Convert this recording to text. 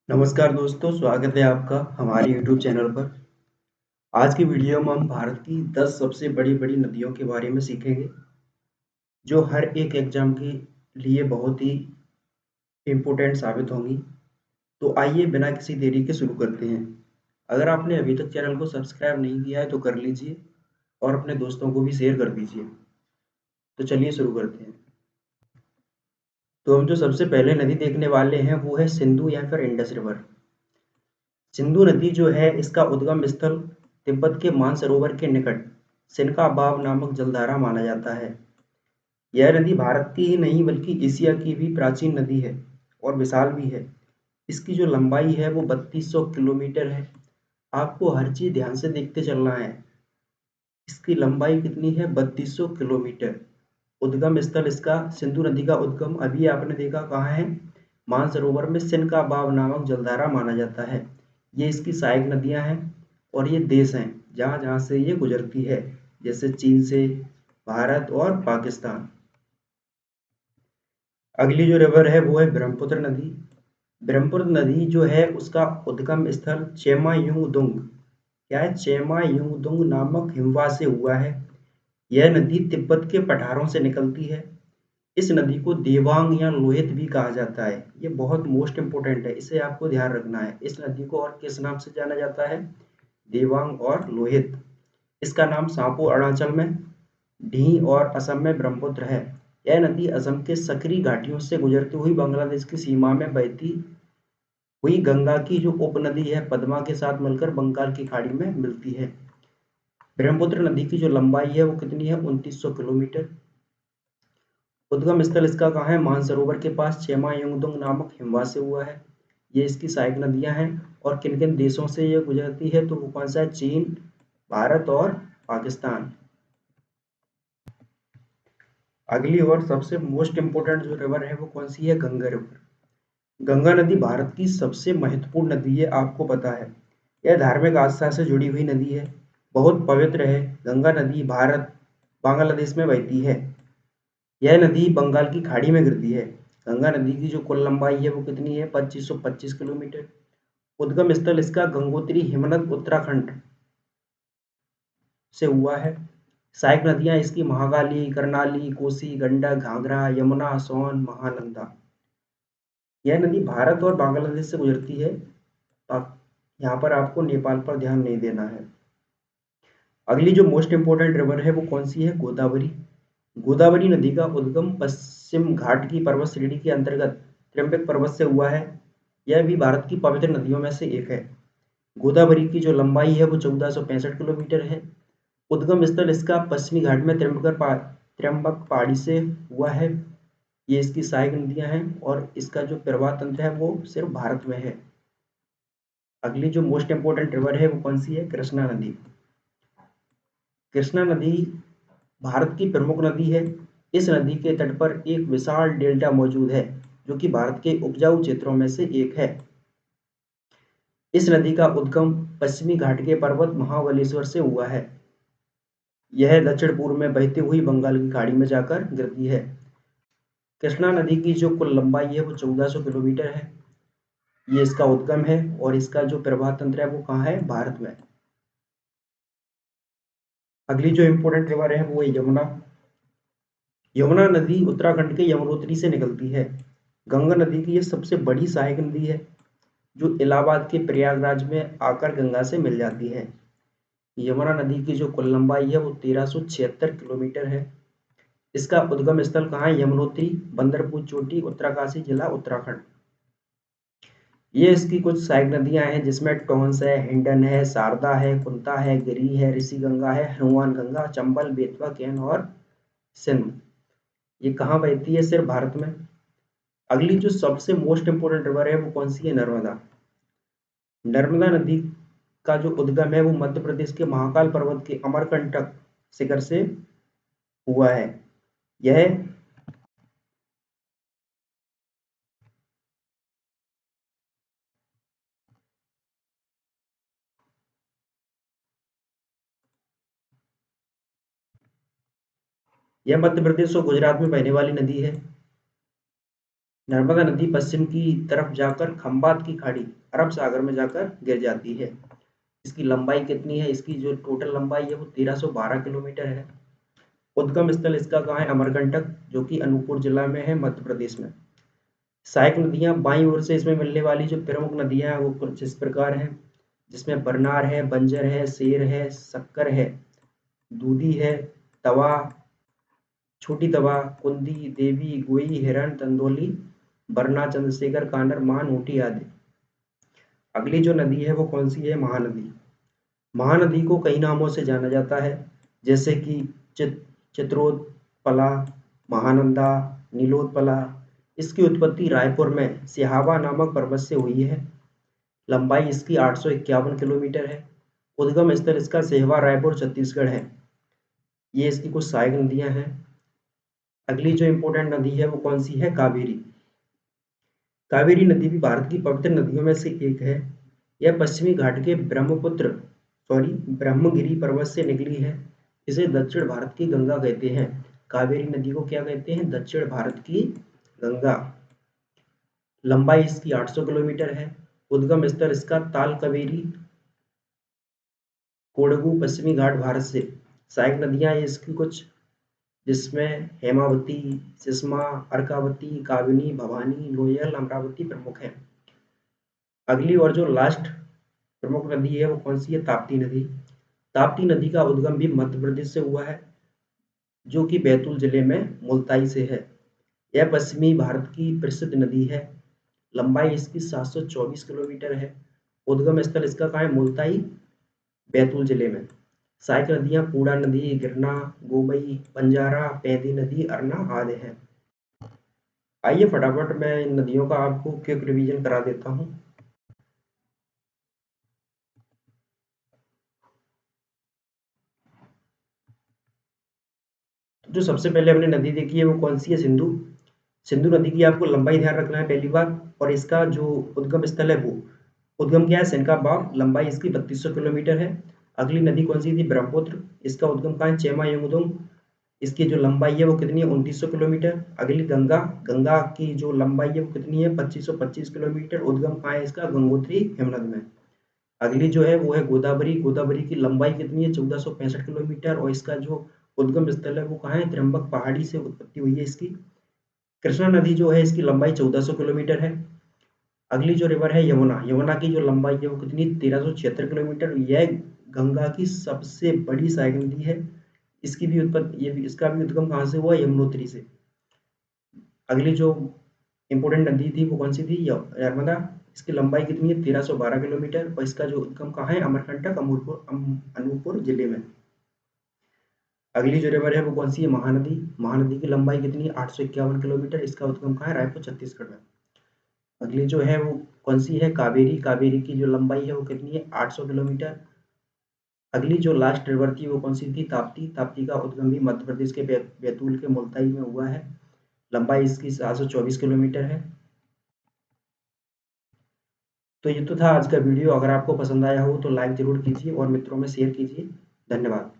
नमस्कार दोस्तों, स्वागत है आपका हमारे यूट्यूब चैनल पर। आज की वीडियो में हम भारत की 10 सबसे बड़ी-बड़ी नदियों के बारे में सीखेंगे, जो हर एक एग्जाम के लिए बहुत ही इम्पोर्टेंट साबित होंगी। तो आइए बिना किसी देरी के शुरू करते हैं। अगर आपने अभी तक चैनल को सब्सक्राइब नहीं किया है तो कर लीजिए और अपने दोस्तों को भी शेयर कर दीजिए। तो चलिए शुरू करते हैं। तो हम जो सबसे पहले नदी देखने वाले हैं वो है सिंधु या फिर इंडस रिवर। सिंधु नदी जो है इसका उद्गम स्थल तिब्बत के मानसरोवर के निकट सिनका बाव नामक जलधारा माना जाता है। यह नदी भारत की ही नहीं बल्कि एशिया की भी प्राचीन नदी है और विशाल भी है। इसकी जो लंबाई है वो 3200 किलोमीटर है। आपको हर चीज ध्यान से देखते चलना है। इसकी लंबाई कितनी है? 3200 किलोमीटर। उद्गम स्थल इसका सिंधु नदी का उद्गम अभी आपने देखा कहाँ है? मानसरोवर में सिनका बाव नामक जलधारा माना जाता है। ये इसकी सहायक नदियां हैं और ये देश हैं जहाँ जहाँ से ये गुजरती है, जैसे चीन से, भारत और पाकिस्तान। अगली जो रिवर है वो है ब्रह्मपुत्र नदी। ब्रह्मपुत्र नदी जो है उसका उद्गम स्थल चेमायुंगदुंग, क्या है? चेमायुंगदुंग नामक हिमवाह से हुआ है। यह नदी तिब्बत के पठारों से निकलती है। इस नदी को देवांग या लोहित भी कहा जाता है। ये बहुत मोस्ट इंपोर्टेंट है, इसे आपको ध्यान रखना है। इस नदी को और किस नाम से जाना जाता है? देवांग और लोहित। इसका नाम सांपो अरुणाचल में, ढी और असम में ब्रह्मपुत्र है। यह नदी असम के सकरी घाटियों से गुजरती हुई बांग्लादेश की सीमा में बहती हुई गंगा की जो उपनदी है पद्मा के साथ मिलकर बंगाल की खाड़ी में मिलती है। ब्रह्मपुत्र नदी की जो लंबाई है वो कितनी है? 2900 किलोमीटर। उद्गम स्थल इसका कहाँ है? मानसरोवर के पास चेमायुंगदुंग नामक हिमवाह से हुआ है। ये इसकी सहायक नदियां हैं और किन किन देशों से ये गुजरती है तो वो कौन सा है? चीन, भारत और पाकिस्तान। अगली और सबसे मोस्ट इंपोर्टेंट जो रिवर है वो कौन सी है? गंगा रिवर। गंगा नदी भारत की सबसे महत्वपूर्ण नदी है, आपको पता है। यह धार्मिक आस्था से जुड़ी हुई नदी है, बहुत पवित्र है। गंगा नदी भारत बांग्लादेश में बहती है। यह नदी बंगाल की खाड़ी में गिरती है। गंगा नदी की जो कुल लंबाई है वो कितनी है? 2525 किलोमीटर। उद्गम स्थल इसका गंगोत्री हिमनद उत्तराखंड से हुआ है। सहायक नदियां इसकी महाकाली, करनाली, कोसी, गंडक, घाघरा, यमुना, सोन, महानंदा। यह नदी भारत और बांग्लादेश से गुजरती है। यहाँ पर आपको नेपाल पर ध्यान नहीं देना है। अगली जो मोस्ट इंपोर्टेंट रिवर है वो कौन सी है? गोदावरी। गोदावरी नदी का उद्गम पश्चिम घाट की पर्वत श्रेणी के अंतर्गत त्र्यंबक पर्वत से हुआ है। यह भी भारत की पवित्र नदियों में से एक है। गोदावरी की जो लंबाई है वो 1465 किलोमीटर है। उद्गम स्थल इसका पश्चिमी घाट में त्र्यंबक पहाड़ी से हुआ है। ये इसकी सहायक नदियां हैं और इसका जो प्रवाह तंत्र है वो सिर्फ भारत में है। अगली जो मोस्ट इंपोर्टेंट रिवर है वो कौन सी है? कृष्णा नदी। कृष्णा नदी भारत की प्रमुख नदी है। इस नदी के तट पर एक विशाल डेल्टा मौजूद है जो कि भारत के उपजाऊ क्षेत्रों में से एक है। इस नदी का उद्गम पश्चिमी घाट के पर्वत महाबलेश्वर से हुआ है। यह दक्षिण पूर्व में बहती हुई बंगाल की खाड़ी में जाकर गिरती है। कृष्णा नदी की जो कुल लंबाई है वो 1400 किलोमीटर है। ये इसका उद्गम है और इसका जो प्रवाह तंत्र है वो कहाँ है? भारत में। अगली जो इंपोर्टेंट रिवर है वो है यमुना। यमुना नदी उत्तराखंड के यमुनोत्री से निकलती है। गंगा नदी की यह सबसे बड़ी सहायक नदी है जो इलाहाबाद के प्रयागराज में आकर गंगा से मिल जाती है। यमुना नदी की जो कुल लंबाई है वो 1376 किलोमीटर है। इसका उद्गम स्थल कहाँ है? यमुनोत्री, बंदरपुर चोटी, उत्तरकाशी जिला, उत्तराखंड। ये इसकी कुछ सहायक नदियां हैं जिसमें टोंस है, हिंडन है, शारदा है, कुंता है, गिरी है, ऋषि गंगा है, हनुमान गंगा, चंबल, बेतवा, केन और सिंध। ये कहाँ बहती है? सिर्फ भारत में। अगली जो सबसे मोस्ट इंपोर्टेंट रिवर है वो कौन सी है? नर्मदा। नर्मदा नदी का जो उद्गम है वो मध्य प्रदेश के महाकाल पर्वत के अमरकंटक शिखर से हुआ है। यह यह मध्य प्रदेश और गुजरात में बहने वाली नदी है। नर्मदा नदी पश्चिम की तरफ जाकर खंबात की खाड़ी अरब सागर में जाकर गिर जाती है। इसकी लंबाई कितनी है? इसकी जो टोटल लंबाई है वो 1312 किलोमीटर है। उद्गम स्थल इसका कहाँ है? अमरकंटक, जो कि अनूपपुर जिला में है, मध्य प्रदेश में। सहायक नदियां बाईं ओर से इसमें मिलने वाली जो प्रमुख नदियां हैं वो कुछ इस प्रकार हैं, जिसमें बरनार है, बंजर है, शेर है, शक्कर है, दूधी है, तवा, छोटी तवा, कुंदी, देवी, गोई, हिरण, तंदोली, बरना, चंद्रशेखर, कानर, मान, ऊटी आदि। अगली जो नदी है वो कौन सी है? महानदी। महानदी को कई नामों से जाना जाता है, जैसे कि चित्रोत्पला, महानंदा, नीलोत्पला। इसकी उत्पत्ति रायपुर में सिहावा नामक पर्वत से हुई है। लंबाई इसकी 851 किलोमीटर है। उद्गम स्थल इसका सेहवा, रायपुर, छत्तीसगढ़ है। ये इसकी कुछ सहायक नदियां हैं। अगली जो इंपॉर्टेंट नदी है वो कौन सी है? कावेरी। कावेरी नदी भी भारत की पवित्र नदियों में से एक है। यह पश्चिमी घाट के ब्रह्मगिरी पर्वत से निकली है। इसे दक्षिण भारत की गंगा कहते हैं। कावेरी नदी को क्या कहते हैं? दक्षिण भारत की गंगा। लंबाई इसकी 800 किलोमीटर है। उद्गम स्थल इसका ताल कावेरी, कोडगू, पश्चिमी घाट, भारत से। सहायक नदियां इसकी कुछ, जिसमें हेमावती, सिस्मा, अर्कावती, काबिनी, भवानी, लोयल, अमरावती प्रमुख हैं। अगली और जो लास्ट प्रमुख नदी है वो कौन सी है? ताप्ती नदी। ताप्ती नदी का उद्गम भी मध्य प्रदेश से हुआ है, जो कि बैतूल जिले में मुल्ताई से है। यह पश्चिमी भारत की प्रसिद्ध नदी है। लंबाई इसकी 724 किलोमीटर है। उद्गम स्थल इसका कहाँ है? मुल्ताई, बैतूल जिले में। सहायक नदियां पूड़ा नदी, गिरना, गोमई, बंजारा, पैदी नदी, अरना आदि हैं। आइए फटाफट मैं इन नदियों का आपको क्विक रिवीजन करा देता हूँ। तो जो सबसे पहले हमने नदी देखी है वो कौन सी है? सिंधु। सिंधु नदी की आपको लंबाई ध्यान रखना है पहली बार, और इसका जो उद्गम स्थल है वो उद्गम क्या है? सेनकाबाव। लंबाई इसकी 3200 किलोमीटर है। अगली नदी कौन सी थी? ब्रह्मपुत्र। इसका उद्गम कहाँ है? चेमा यमुदुंग। इसकी जो लंबाई है वो कितनी है? 2900 किलोमीटर। अगली गंगा। गंगा की जो लंबाई है वो कितनी है? 2525 किलोमीटर। उद्गम कहाँ है इसका? गंगोत्री हिमनद में। अगली जो है वो है गोदावरी। गोदावरी की लंबाई कितनी है? 1465 किलोमीटर। और इसका जो उद्गम स्थल है वो कहाँ है? त्र्यंबक पहाड़ी से उत्पत्ति हुई है इसकी। कृष्णा नदी जो है इसकी लंबाई 1400 किलोमीटर है। अगली जो रिवर है यमुना। यमुना की जो लंबाई है वो कितनी? 1376 किलोमीटर। यह गंगा की सबसे बड़ी सहायक नदी है। इसकी भी उत्पत्ति, ये भी, इसका भी उद्गम कहाँ से हुआ? यमुनोत्री से। अगली जो इंपोर्टेंट नदी थी वो कौन सी थी? नर्मदा। इसकी लंबाई कितनी है? 1312 किलोमीटर। और इसका जो उद्गम कहाँ है? अमरकंटक, अनूपपुर जिले में। अगली जो रिवर है वो कौन सी है? महानदी। महानदी की लंबाई कितनी है? 851 किलोमीटर। इसका उद्गम कहाँ है? रायपुर, छत्तीसगढ़ में। अगली जो है वो कौन सी है? कावेरी। कावेरी की जो लंबाई है वो कितनी है? 800 किलोमीटर। अगली जो लास्ट रिवर थी वो कौन सी थी? ताप्ती। ताप्ती का उद्गम भी मध्य प्रदेश के बैतूल के मुल्ताई में हुआ है। लंबाई इसकी 724 किलोमीटर है। तो ये तो था आज का वीडियो। अगर आपको पसंद आया हो तो लाइक जरूर कीजिए और मित्रों में शेयर कीजिए। धन्यवाद।